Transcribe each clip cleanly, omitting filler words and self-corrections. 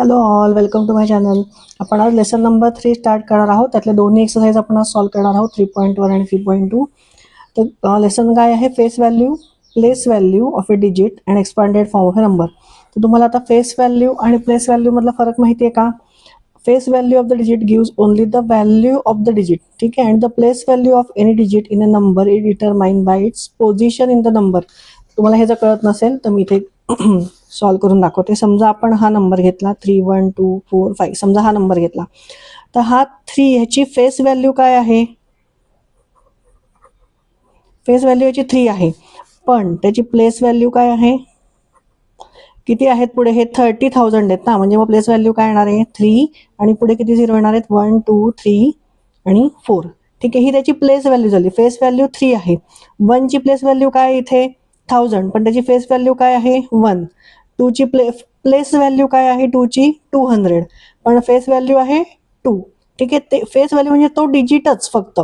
Hello all, welcome to my channel. आपण आज lesson number 3 start करणार आहोत. त्यातले दोन्ही एक्सरसाइज आपण आज सॉल्व करणार आहोत, 3.1 आणि 3.2. तर लेसन काय आहे? Face value, place value of a digit and expanded form of a number. तर तुम्हाला आता फेस व्हॅल्यू आणि प्लेस व्हॅल्यू मधला फरक माहिती आहे का? Face value of the digit gives only the value of the digit, ठीक आहे. And the place value of any digit in a number is determined by it's position in the number. तुम्हाला हे जर कळत नसेल तर मी इथे सॉल्व करून दाखवते. समजा आपण हा नंबर घेतला 3 1 2 4 5. समजा हा नंबर घेतला तर हा 3 ह्याची फेस व्हॅल्यू काय आहे? फेस व्हॅल्यू याची 3 आहे, पण त्याची प्लेस व्हॅल्यू काय आहे? किती आहेत पुढे? हे 30,000 आहेत ना, म्हणजे मग प्लेस व्हॅल्यू काय येणार आहे? 3 आणि पुढे किती झिरो येणार आहेत? 1 2 3 आणि 4. ठीक आहे, ही त्याची प्लेस व्हॅल्यू झाली. फेस व्हॅल्यू 3 आहे. 1 ची प्लेस व्हॅल्यू काय इथे? 1000, पण त्याची फेस व्हॅल्यू काय आहे? 1. 2 ची प्लेस व्हॅल्यू काय आहे? 2 ची 200, पण फेस व्हॅल्यू आहे 2. ठीक आहे, ते फेस व्हॅल्यू म्हणजे तो डिजिटच फक्त.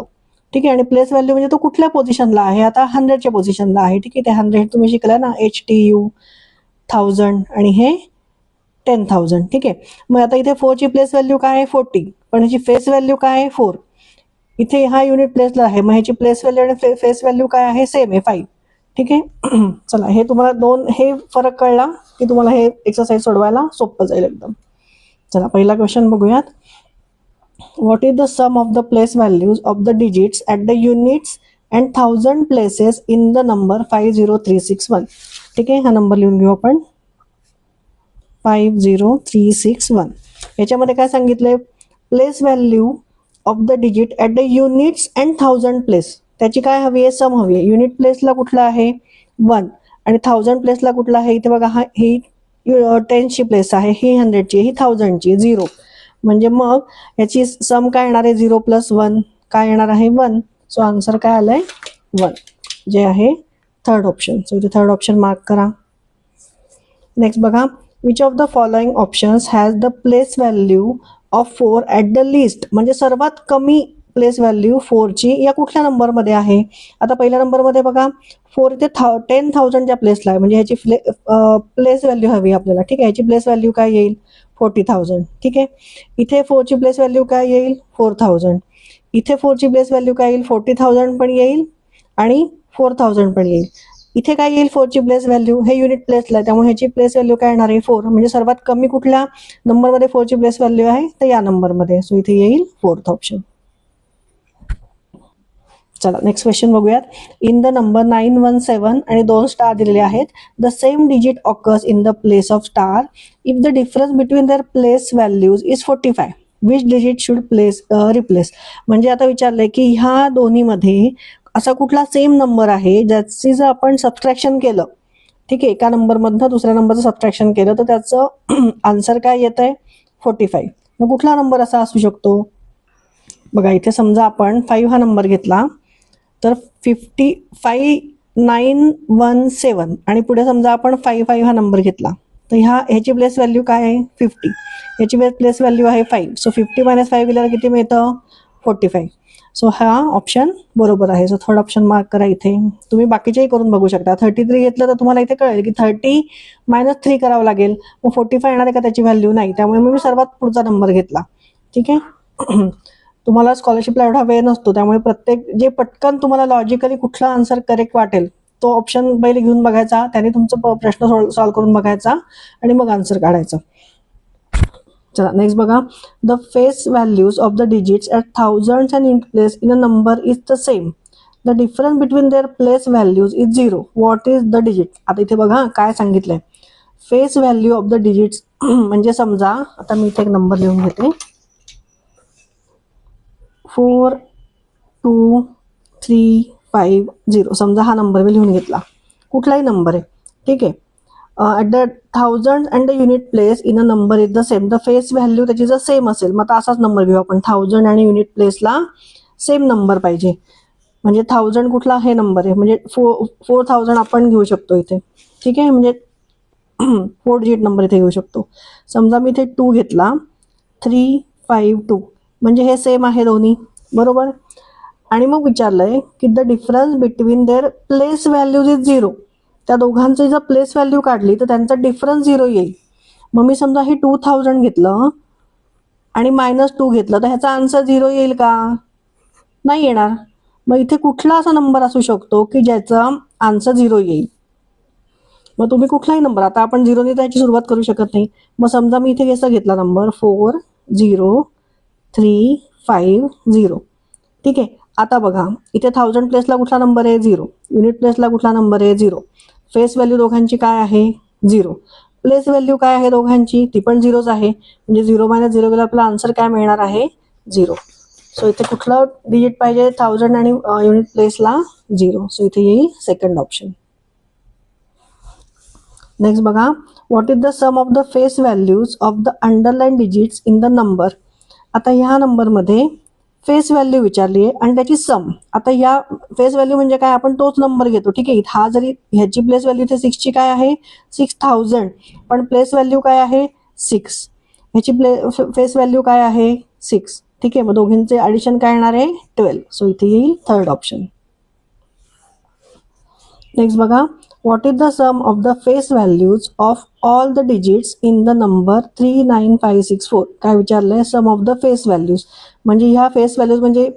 ठीक आहे, आणि प्लेस व्हॅल्यू म्हणजे तो कुठल्या पोझिशनला आहे? आता 100च्या पोझिशनला आहे. ठीक आहे, ते 100 तुम्ही शिकला ना, HTU 1000 आणि हे 10,000. ठीक आहे, मग आता इथे 4 ची प्लेस व्हॅल्यू काय आहे? 40, पण ह्याची फेस व्हॅल्यू काय आहे? 4. इथे हा युनिट प्लेसला आहे, मग ह्याची प्लेस व्हॅल्यू आणि फेस व्हॅल्यू काय आहे? सेम आहे, 5. ठीक आहे. चला, हे तुम्हाला हे फरक कळला की तुम्हाला हे एक्सरसाइज सोडवायला सोपं जाईल एकदम. चला, पहिला क्वेश्चन बघूयात. What is the sum of the place values of the digits at the units and 1000 places in the number 50361. ठीक आहे, हा नंबर लिहून घेऊ आपण. 50361. याच्यामध्ये काय सांगितलंय? Place value of the digit at the units and 1000 place. त्याची काय हवी आहे? सम हवी आहे. युनिट प्लेसला कुठला आहे? 1, आणि 1000 प्लेसला कुठला आहे? इथे बघा, ही 10ची प्लेस आहे, ही 100ची, ही 1000ची, 0. म्हणजे मग याची सम काय येणार आहे? 0 + 1 काय येणार आहे? 1. सो आन्सर काय आलंय? 1, जे आहे थर्ड ऑप्शन. सो इथे थर्ड ऑप्शन मार्क करा. नेक्स्ट बघा, which of the following options has the place value of 4 at the list. म्हणजे सर्वात कमी प्लेस व्हॅल्यू 4ची या कुठल्या नंबरमध्ये आहे? आता पहिल्या नंबरमध्ये बघा, 4 इथे 10,000च्या प्लेसला आहे, म्हणजे ह्याची प्लेस व्हॅल्यू हवी आपल्याला. ठीक आहे, ह्याची प्लेस व्हॅल्यू काय येईल? 40,000. ठीक आहे, इथे 4ची प्लेस व्हॅल्यू काय येईल? 4,000. इथे 4ची प्लेस व्हॅल्यू काय येईल? 40,000 पण येईल आणि 4,000 पण येईल. इथे काय येईल? 4ची प्लेस व्हॅल्यू, हे युनिट प्लेसला आहे, त्यामुळे ह्याची प्लेस व्हॅल्यू काय येणार आहे? 4. म्हणजे सर्वात कमी कुठल्या नंबरमध्ये 4ची प्लेस व्हॅल्यू आहे? तर या नंबरमध्ये. सो इथे येईल 4th ऑप्शन. चला, नेक्स्ट क्वेश्चन बघूयात. इन द नंबर 917 आणि 2 स्टार दिलेले आहेत. The same digit occurs in the place of star if the difference between their place values is 45. Which digit should replace. म्हणजे आता विचारलंय की ह्या दोन्हीमध्ये असा कुठला सेम नंबर आहे ज्याची जर आपण सबट्रॅक्शन केलं, ठीक आहे, एका नंबरमधनं दुसऱ्या नंबरचं सबट्रॅक्शन केलं तर त्याचं आन्सर काय येत आहे? 45. मग कुठला नंबर असा असू शकतो? बघा, इथे समजा आपण 5 हा नंबर घेतला तर 5917 आणि पुढे समजा आपण 55 हा नंबर घेतला तर ह्याची प्लेस व्हॅल्यू काय आहे? 50. ह्याची प्लेस व्हॅल्यू आहे 5. सो 50 - 5 गेल्यावर किती मिळतं? 45. सो हा ऑप्शन बरोबर आहे. सो थर्ड ऑप्शन मार्क करा इथे. तुम्ही बाकीचेही करून बघू शकता. 33 घेतलं तर तुम्हाला इथे कळेल की 30 - 3 करावं लागेल. मग 45 येणार आहे का त्याची व्हॅल्यू? नाही, त्यामुळे मी सर्वात पुढचा नंबर घेतला. ठीक आहे. तुम्हाला स्कॉलरशिपला एवढा वेळ नसतो, त्यामुळे प्रत्येक जे पटकन तुम्हाला लॉजिकली कुठला आन्सर करेक्ट वाटेल तो ऑप्शन पहिले घेऊन बघायचा, त्याने तुमचा प्रश्न सॉल्व्ह करून बघायचा आणि मग आन्सर काढायचं. चला, नेक्स्ट बघा. The face values of the digits at 1000 and in place in a number is the same. The difference between their place values is 0. What is the digit? आता इथे बघा काय सांगितलंय. Face value of the digits म्हणजे समजा आता मी इथे एक नंबर लिहून घेते. 4 2 3 5 0. समजा हा नंबर मी लिहून घेतला, कुठलाही नंबर आहे. ठीक आहे, at the 1000 and the unit place in a number is the same. The face value त्याची जर सेम असेल, मग आता असाच नंबर घेऊ आपण. 1000 आणि युनिट प्लेसला सेम नंबर पाहिजे, म्हणजे 1000 कुठला हे नंबर आहे, म्हणजे 4000 आपण घेऊ शकतो इथे. ठीक आहे, म्हणजे 4 डिजिट नंबर इथे घेऊ शकतो. समजा मी इथे 2 घेतला, 3 5 2, म्हणजे हे सेम आहे दोन्ही, बरोबर. आणि मग विचारलंय की the difference between their place values is 0. त्या दोघांची जर प्लेस व्हॅल्यू काढली तर त्यांचा डिफरन्स 0 येईल. मग मी समजा हे 2000 घेतलं आणि -2 घेतलं तर ह्याचा आन्सर 0 येईल का? नाही येणार. मग इथे कुठला असा नंबर असू शकतो की ज्याचा आन्सर 0 येईल? मग तुम्ही कुठलाही नंबर, आता आपण 0ने त्याची सुरुवात करू शकत नाही. मग समजा मी इथे कसा घेतला नंबर 4035 ठीक आहे. आता बघा इथे 1000 प्लेसला कुठला नंबर आहे? 0. युनिट प्लेसला कुठला नंबर आहे? 0. फेस व्हॅल्यू दोघांची काय आहे? 0. प्लेस व्हॅल्यू काय आहे दोघांची? ती पण 0च आहे. म्हणजे 0 - 0 गेला आपला आन्सर काय मिळणार आहे? 0. सो इथे कुठलं डिजिट पाहिजे? 1000 आणि युनिट प्लेसला 0. सो इथे येईल सेकंड ऑप्शन. नेक्स्ट बघा, what is the sum of the face values of the underline digits in the number. आता ह्या नंबरमध्ये फेस व्हॅल्यू विचारली आहे आणि त्याची सम. आता या फेस व्हॅल्यू म्हणजे काय? आपण तोच नंबर घेतो, ठीक आहे. हा जरी ह्याची प्लेस व्हॅल्यू इथे 6ची काय आहे? 6000, पण प्लेस व्हॅल्यू काय आहे? 6. ह्याची फेस व्हॅल्यू काय आहे? 6, ठीक आहे. मग दोघींचे ॲडिशन काय येणार आहे? 12. सो इथे येईल थर्ड ऑप्शन. नेक्स्ट बघा, what is the sum of the face values of all the digits in the number 39564. काय विचारलंय? Sum of the face values. म्हणजे ह्या फेस व्हॅल्यूज म्हणजे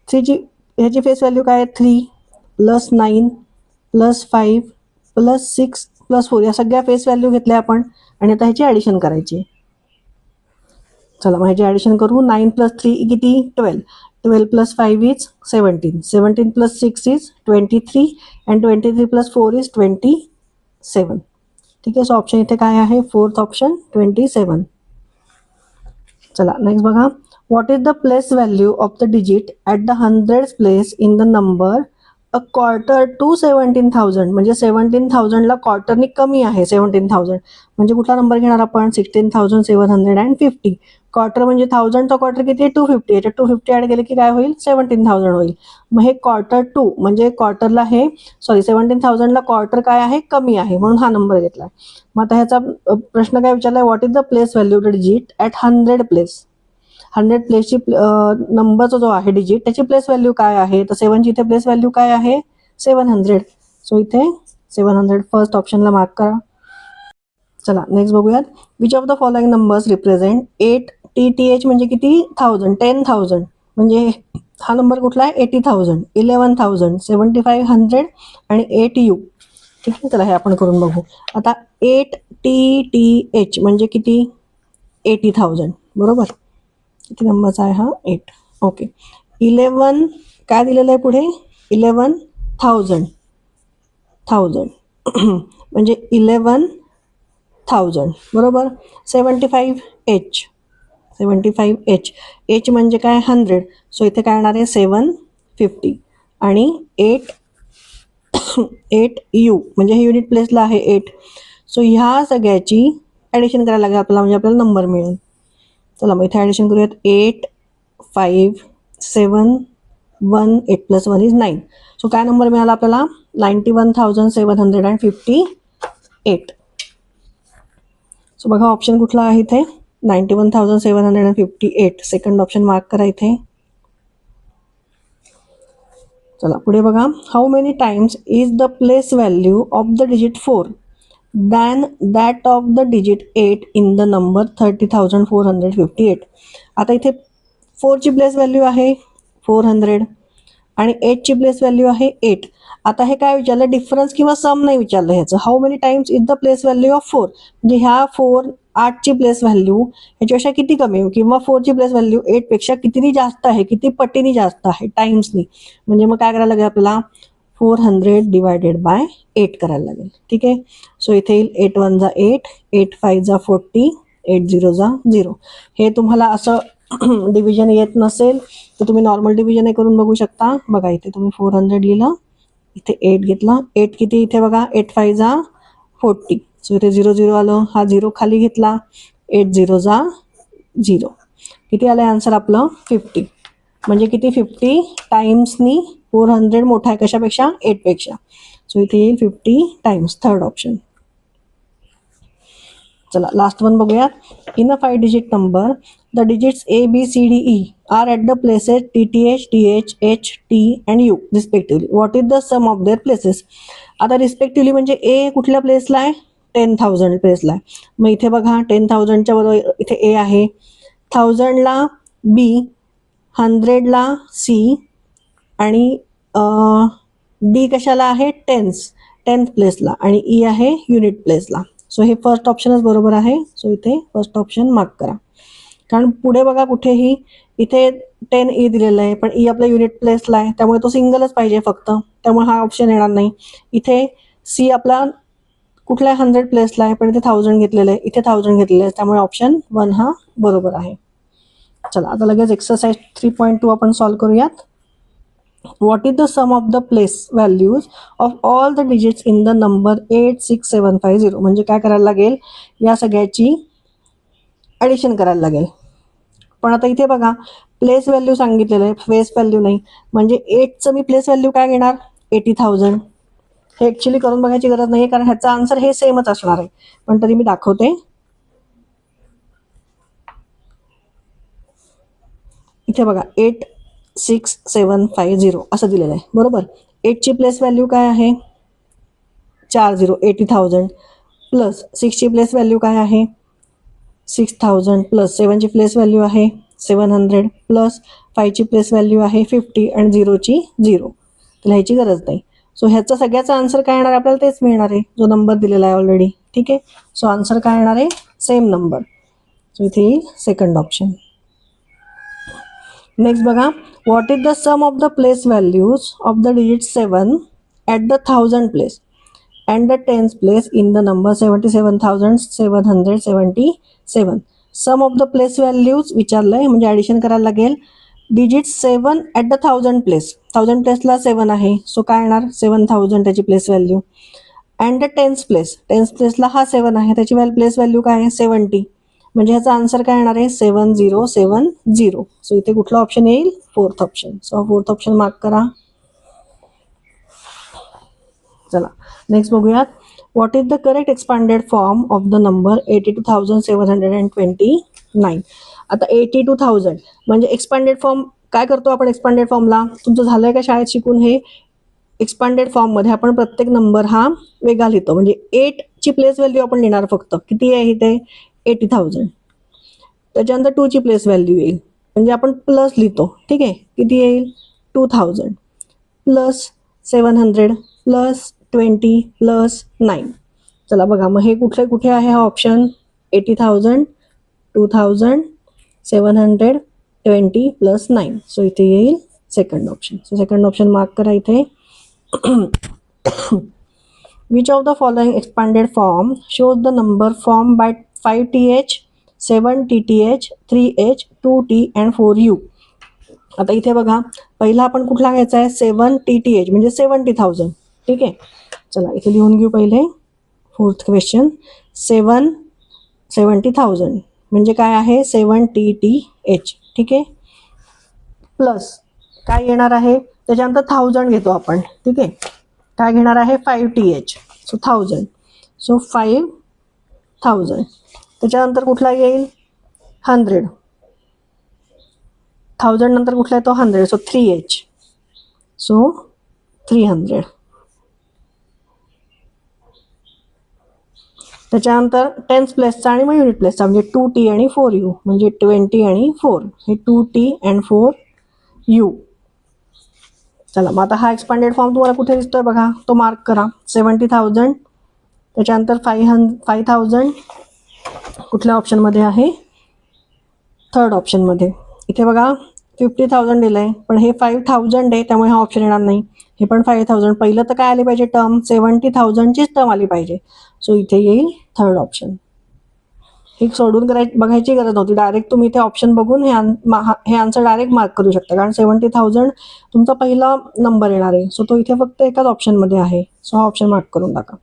ह्याची फेस व्हॅल्यू काय आहे? 3 + 9 + 5 + 6 + 4 या सगळ्या फेस व्हॅल्यू घेतल्या आपण आणि आता ह्याची ॲडिशन करायची. चला मग ह्याची ॲडिशन करू. 9 + 3 किती? 12. 12 + 5 इज 17. 17 + 6 is 23 and 23 + 4 is 27. ठीक आहे. सो ऑप्शन इथे काय आहे? Fourth option 27. चला नेक्स्ट बघा, what is the place value of the digit at the 100th place in the number a quarter to 17,000. म्हणजे 17,000ला क्वार्टरनी कमी आहे 17,000. म्हणजे कुठला नंबर घेणार आपण? 16,750. क्वार्टर म्हणजे 1000चा क्वार्टर किती आहे? 250. याच्यात 250 ॲड केले की काय होईल? 17,000 होईल. मग हे क्वार्टर 2 म्हणजे क्वार्टरला हे 17,000ला क्वार्टर काय आहे? कमी आहे, म्हणून हा नंबर घेतला. मग आता ह्याचा प्रश्न काय विचारलाय? What is the place value the digit at 100 place. 100 प्लेसची नंबरचा जो आहे डिजिट त्याची प्लेस व्हॅल्यू काय आहे? तर 7ची इथे प्लेस व्हॅल्यू काय आहे? 700. सो इथे 700 फर्स्ट ऑप्शनला मार्क करा. चला नेक्स्ट बघूयात, which of the following numbers represent 8 TTH म्हणजे किती? 1000. 10,000 म्हणजे हा नंबर कुठला आहे? 80,000, 11,000, 7,500 आणि 8U. ठीक आहे. चला हे आपण करून बघू. आता 8 TTH म्हणजे किती? 80,000 बरोबर. किती नंबरचा आहे हा? 8. ओके. 11 काय दिलेलं आहे पुढे? 11,000 म्हणजे 11,000 बरोबर. 75H H म्हणजे काय? 100. सो इथे काय येणार आहे? 750 आणि 8U म्हणजे हे युनिट प्लेसला आहे 8. सो ह्या सगळ्याची ॲडिशन करायला लागेल आपल्याला, म्हणजे आपल्याला नंबर मिळेल. चला मग इथे ॲडिशन करूयात. 8 5 7 1 8 + 1 इज 9. सो काय नंबर मिळाला आपल्याला? 91,758. सो बघा ऑप्शन कुठला आहे इथे? 91,758. सेकंड ऑप्शन मार्क करा इथे. चला पुढे बघा, how many times is the place value of the digit 4 than that of the digit 8 in the number 30,458. आता इथे 4ची प्लेस व्हॅल्यू आहे 400 आणि 8ची प्लेस व्हॅल्यू आहे 8. आता हे काय विचारलं? डिफरन्स किंवा सम नाही विचारलं ह्याचं. How many times is the place value of 4. म्हणजे ह्या 8ची प्लेस व्हॅल्यू ह्याच्यापेक्षा किती कमी किंवा 4ची प्लेस व्हॅल्यू 8पेक्षा कितीनी जास्त आहे, किती पटीने जास्त आहे? टाइम्सनी. म्हणजे मग काय करायला लागेल आपल्याला? 400 / 8 करायला लागेल. ठीक आहे. सो इथे येईल 8 1 जा 8, 8 5 जा 40, 8 0 जा 0. हे तुम्हाला असं डिव्हिजन येत नसेल तर तुम्ही नॉर्मल डिव्हिजन हे करून बघू शकता. बघा इथे तुम्ही 400 लिहिलं, इथे 8 घेतला. 8 किती इथे बघा? 8 5 जा 40. सो इथे 0 0 आलं, हा 0 खाली घेतला. 8 0 जा 0. किती आलं आन्सर आपलं? 50. म्हणजे किती? 50 टाइम्सनी 400 मोठा आहे कशापेक्षा? 8पेक्षा. सो इथे येईल 50 टाइम्स. Third option. चला लास्ट वन बघूया. In a 5 digit number the digits ABCDE are at the places TTH TH H T and U respectively. What is the sum of their places. आता respectively म्हणजे A कुठल्या प्लेसला आहे? 10,000 प्लेसला आहे. मग इथे बघा 10,000च्या बरोबर इथे ए आहे, 1000ला बी, 100ला सी आणि डी कशाला आहे, टेन्थ प्लेसला आणि ई आहे युनिट प्लेसला. सो हे फर्स्ट ऑप्शनच बरोबर आहे. सो इथे फर्स्ट ऑप्शन मार्क करा. कारण पुढे बघा कुठेही इथे 10 ई दिलेलं आहे, पण ई आपल्या युनिट प्लेसला आहे, त्यामुळे तो सिंगलच पाहिजे फक्त, त्यामुळे हा ऑप्शन येणार नाही. इथे सी आपला कुठल्या 100 प्लेसला आहे, पण इथे 1000 घेतलेलं आहे, इथे 1000 घेतलेलं आहे, त्यामुळे ऑप्शन 1 हा बरोबर आहे. चला आता लगेच एक्सरसाइज 3.2 आपण सॉल्व्ह करूयात. What is the sum of the place values of all the digits in the number 86750? म्हणजे काय करायला लागेल, या सगळ्याची ॲडिशन करायला लागेल. पण आता इथे बघा प्लेस व्हॅल्यू सांगितलेलं आहे, फेस व्हॅल्यू नाही, म्हणजे 8चं मी प्लेस व्हॅल्यू काय घेणार, 80,000. हे ॲक्च्युली करून बघायची गरज नाही कारण ह्याचा आन्सर हे सेमच असणार आहे, पण तरी मी दाखवते. इथे बघा 86750 असं दिलेलं आहे, बरोबर. 8ची प्लेस व्हॅल्यू काय आहे, 40, 80,000 प्लस 6ची प्लेस व्हॅल्यू काय आहे, 6,000 प्लस 7ची प्लेस व्हॅल्यू आहे 700 प्लस 5ची प्लेस व्हॅल्यू आहे 50 आणि 0ची 0. तर ह्याची गरज नाही. सो ह्याचा सगळ्याचा आन्सर काय येणार, आपल्याला तेच मिळणार आहे जो नंबर दिलेला आहे ऑलरेडी. ठीक आहे. सो आन्सर काय येणार आहे, सेम नंबर. सो इथे येईल सेकंड ऑप्शन. नेक्स्ट बघा, what is the sum of the place values of the digit 7 at the 1000 place and the 10th place in the number 77,777. Sum of the place values विचारलंय, म्हणजे addition करायला लागेल. Digit 7 at the 1000 place, 1000 प्लेसला 7 आहे, so काय येणार 7000 त्याची place value. And the 10th प्लेसला हा 7 आहे, त्याची प्लेस व्हॅल्यू काय आहे 70, म्हणजे ह्याचा आन्सर काय येणार आहे 7070. सो इथे कुठला ऑप्शन येईल, fourth option. So fourth option mark करा. चला नेक्स्ट बघूयात. What is the correct expanded form of the number 82,729. आता 82,000 म्हणजे एक्सपांडेड फॉर्म काय करतो आपण, एक्सपांडेड फॉर्मला तुमचं झालंय का शाळेत शिकून, हे एक्सपांडेड फॉर्ममध्ये आपण प्रत्येक नंबर हा वेगळा लिहितो. म्हणजे 8ची प्लेस व्हॅल्यू आपण लिहिणार फक्त, किती आहे इथे 80,000. त्याच्यानंतर 2ची प्लेस व्हॅल्यू येईल, म्हणजे आपण प्लस लिहितो. ठीक आहे, किती येईल 2000 प्लस 700 प्लस 20 प्लस 9. चला बघा मग हे कुठे आहे हा ऑप्शन, 80,000 2000 700 20 प्लस 9. सो इथे येईल second option. So second option mark करा इथे. Which of the following expanded form shows the number form by 5th 7th 3h 2t and 4u. आता इथे बघा पहिला आपण कुठला घ्यायचा आहे, 7th म्हणजे 70,000. ठीक आहे, चला इथे लिहून घेऊ पहिले. फोर्थ क्वेश्चन 70,000 म्हणजे काय आहे 7th. ठीक आहे, प्लस काय येणार आहे, त्याच्यानंतर 1000 घेतो आपण. ठीक आहे, काय घेणार आहे 5th. So 1000, so 5000. त्याच्यानंतर कुठला येईल 100, 1000 नंतर कुठला आहे तो 100, सो 3h, सो 300. त्याच्यानंतर 10th प्लेसचा आणि मग युनिट प्लेसचा, म्हणजे 2t आणि 4u, म्हणजे 20 आणि 4, हे 2t अँड 4u. चला मग आता हा एक्सपांडेड फॉर्म तुम्हाला कुठे दिसतोय बघा, तो मार्क करा. 70,000 त्याच्यानंतर 5,000 कुठल्या ऑप्शनमध्ये आहे, थर्ड ऑप्शनमध्ये. इथे बघा 50,000 दिलं आहे, पण हे 5,000 आहे, त्यामुळे हा ऑप्शन येणार नाही. हे पण 5,000, पहिलं तर काय आली पाहिजे टर्म, 70,000चीच टर्म आली पाहिजे. सो इथे येईल थर्ड ऑप्शन. हे सोडून बघायची गरज नव्हती, डायरेक्ट तुम्ही इथे ऑप्शन बघून हे आन्सर डायरेक्ट मार्क करू शकता, कारण 70,000 तुमचा पहिला नंबर येणार आहे. सो तो इथे फक्त एकाच ऑप्शनमध्ये आहे. सो हा ऑप्शन मार्क करून टाका.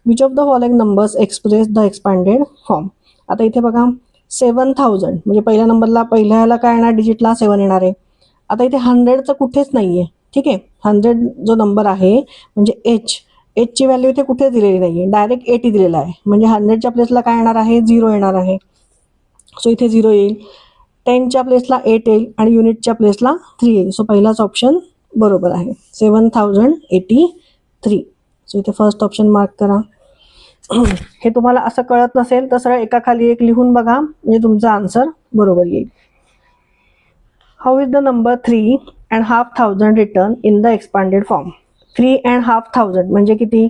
Which of the following numbers express the expanded form. आता इथे बघा 7,000 म्हणजे पहिल्या नंबरला पहिल्याला काय येणार, डिजिटला 7 येणार आहे. आता इथे 100चं कुठेच नाही आहे. ठीक आहे, 100 जो नंबर आहे म्हणजे एचची व्हॅल्यू इथे कुठेच दिलेली नाही आहे, डायरेक्ट 80 दिलेला आहे, म्हणजे 100च्या प्लेसला काय येणार आहे 0 येणार आहे. सो इथे 0 येईल. 10च्या प्लेसला 8 येईल आणि युनिटच्या प्लेसला 3 येईल. सो पहिलाच ऑप्शन बरोबर आहे, 7083. सो इथे फर्स्ट ऑप्शन मार्क करा. हे तुम्हाला असं कळत नसेल तर सरळ एका खाली एक लिहून बघा, म्हणजे तुमचा आन्सर बरोबर येईल. How is the number 3,500 return in the expanded form? 3,500 म्हणजे किती?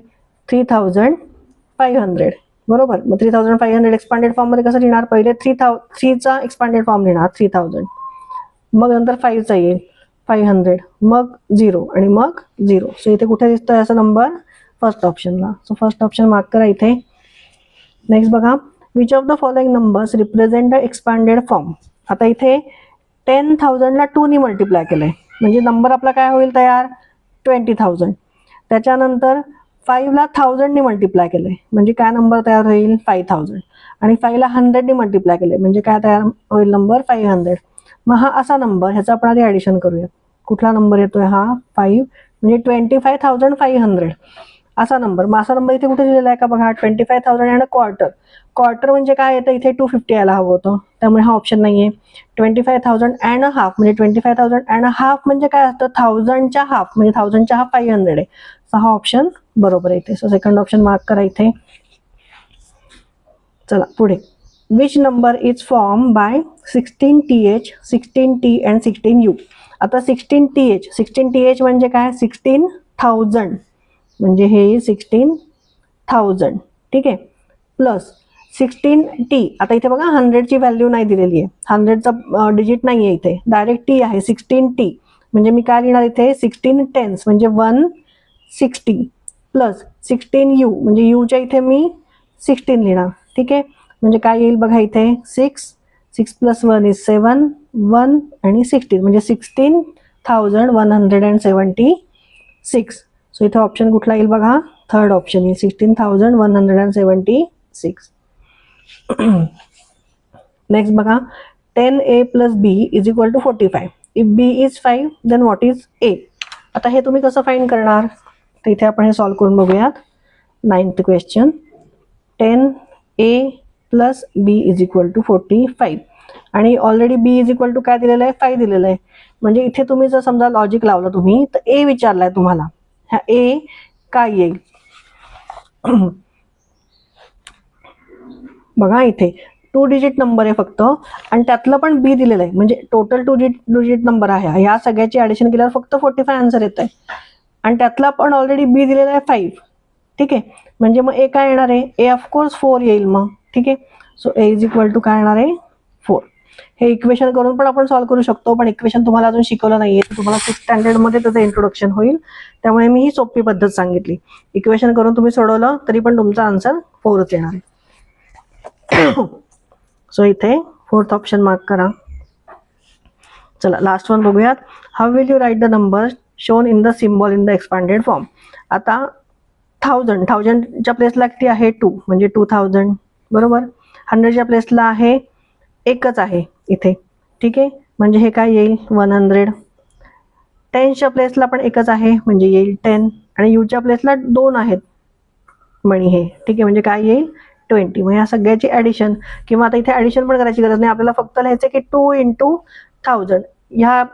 3,500 बरोबर. मग 3,500 एक्सपांडेड फॉर्म मध्ये कसं लिहिणार? पहिले 3चा एक्सपांडेड फॉर्म लिहिणार 3,000, मग नंतर 5चा येईल 500, मग 0 आणि मग 0. सो इथे कुठे दिसतोय असा नंबर? फर्स्ट ऑप्शनला. सो फर्स्ट ऑप्शन मार्क करा इथे. नेक्स्ट बघा, which of the following numbers represent the expanded form? आता इथे 10,000ला 2 ने मल्टिप्लाय केलंय, म्हणजे नंबर आपला काय होईल तयार? 20,000. त्याच्यानंतर 5ला 1000 ने मल्टिप्लाय केलंय, म्हणजे काय नंबर तयार होईल? 5,000. आणि 5ला 100 ने मल्टिप्लाय केलंय, म्हणजे काय तयार होईल नंबर? 500. मग हा असा नंबर, ह्याचा आपण आधी ऍडिशन करूया. कुठला नंबर येतोय हा? 5, म्हणजे 25,500 असा नंबर. मग असा नंबर इथे कुठे दिलेला आहे का बघा? 25,000 अँड क्वार्टर. क्वार्टर म्हणजे काय येतं? इथे 250 यायला हवं होतं, त्यामुळे हा ऑप्शन नाहीये. 25,000 अँड हाफ म्हणजे 25,000 अँड हाफ म्हणजे काय असतं? 1000च्या हाफ, म्हणजे 1000च्या हाफ 500 आहे. सो हा ऑप्शन बरोबर आहे इथे. सो सेकंड ऑप्शन मार्क करा इथे. चला पुढे. Which number is form by 16th, 16t and 16u? आता 16th, 16th म्हणजे काय? 16,000, म्हणजे हे 16,000, ठीक आहे. प्लस 16t, आता इथे बघा 100ची व्हॅल्यू नाही दिलेली आहे, 100चा डिजिट नाही आहे इथे, डायरेक्ट टी आहे. 16t म्हणजे मी काय लिहिणार इथे? 16 टेन्स म्हणजे 160, प्लस 16u म्हणजे यूच्या इथे मी 16 लिहिणार, ठीक आहे. म्हणजे काय येईल बघा इथे? 6 प्लस 1 इज 7, 1 आणि 16 म्हणजे 16,176. सो इथे ऑप्शन कुठला येईल बघा? थर्ड ऑप्शन येईल, 16,176. नेक्स्ट बघा, 10a plus b is equal to 45. If b is 5 then what is a? आता हे तुम्ही कसं फाइंड करणार? तर इथे आपण हे सॉल्व्ह करून बघूयात. 9th question. 10a plus b is equal to 45 आणि already b is equal to काय दिलेलं आहे? 5 दिलेलं आहे. म्हणजे इथे तुम्ही जर समजा लॉजिक लावलं तुम्ही, तर a विचारलाय तुम्हाला, हा a काय येईल? बघा इथे 2 डिजिट नंबर आहे फक्त, आणि त्यातलं पण बी दिलेलं आहे, म्हणजे टोटल 2 डिजिट नंबर आहे. ह्या सगळ्याची ऍडिशन केल्यावर फक्त 45 आन्सर येत आहे, आणि त्यातला पण ऑलरेडी बी दिलेला आहे 5, ठीक आहे. म्हणजे मग ए काय येणार आहे? ए ऑफकोर्स 4 येईल मग, ठीक आहे. So A is equal to काय येणार आहे? 4. हे इक्वेशन करून पण आपण सॉल्व्ह करू शकतो, पण इक्वेशन तुम्हाला अजून शिकवलं नाहीये, तुम्हाला 6th स्टँडर्डमध्ये त्याचं इंट्रोडक्शन होईल, त्यामुळे मी ही सोपी पद्धत सांगितली. इक्वेशन करून तुम्ही सोडवलं तरी पण तुमचा आन्सर 4च येणार आहे. सो इथे 4th ऑप्शन मार्क करा. चला लास्ट वन बघूयात. How will you write the number shown in the symbol in the expanded form? आता 1000च्या प्लेसला किती आहे? 2 म्हणजे 2000 बरोबर. 100च्या प्लेसला आहे एकच आहे इथे, ठीक आहे, म्हणजे हे काय येईल? 100. 10च्या प्लेसला पण एकच आहे म्हणजे येईल 10, आणि यूच्या प्लेसला 2 आहेत म्हणी हे, ठीक आहे, म्हणजे काय येईल? 20. मग या सगळ्याची ऍडिशन, किंवा आता इथे ऍडिशन पण करायची गरज नाही, आपल्याला फक्त लिहायचं की 2 × 1000 ह्या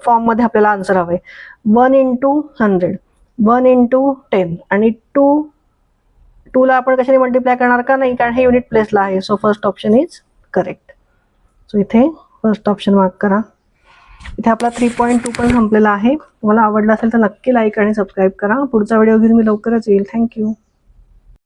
फॉर्म मध्ये आपल्याला आन्सर हवंय. 1 × 100, 1 × 10, आणि 2 ला आपण कशाने मल्टिप्लाय करणार? का नाही, कारण हे युनिट प्लेसला आहे. So first option is correct. So इथे फर्स्ट ऑप्शन मार्क करा. इथे आपला 3.2 पण संपलेला आहे. तुम्हाला आवडला असेल तर नक्की लाईक आणि सबस्क्राईब करा. पुढचा व्हिडिओ घेऊन मी लवकरच येईल. थँक्यू.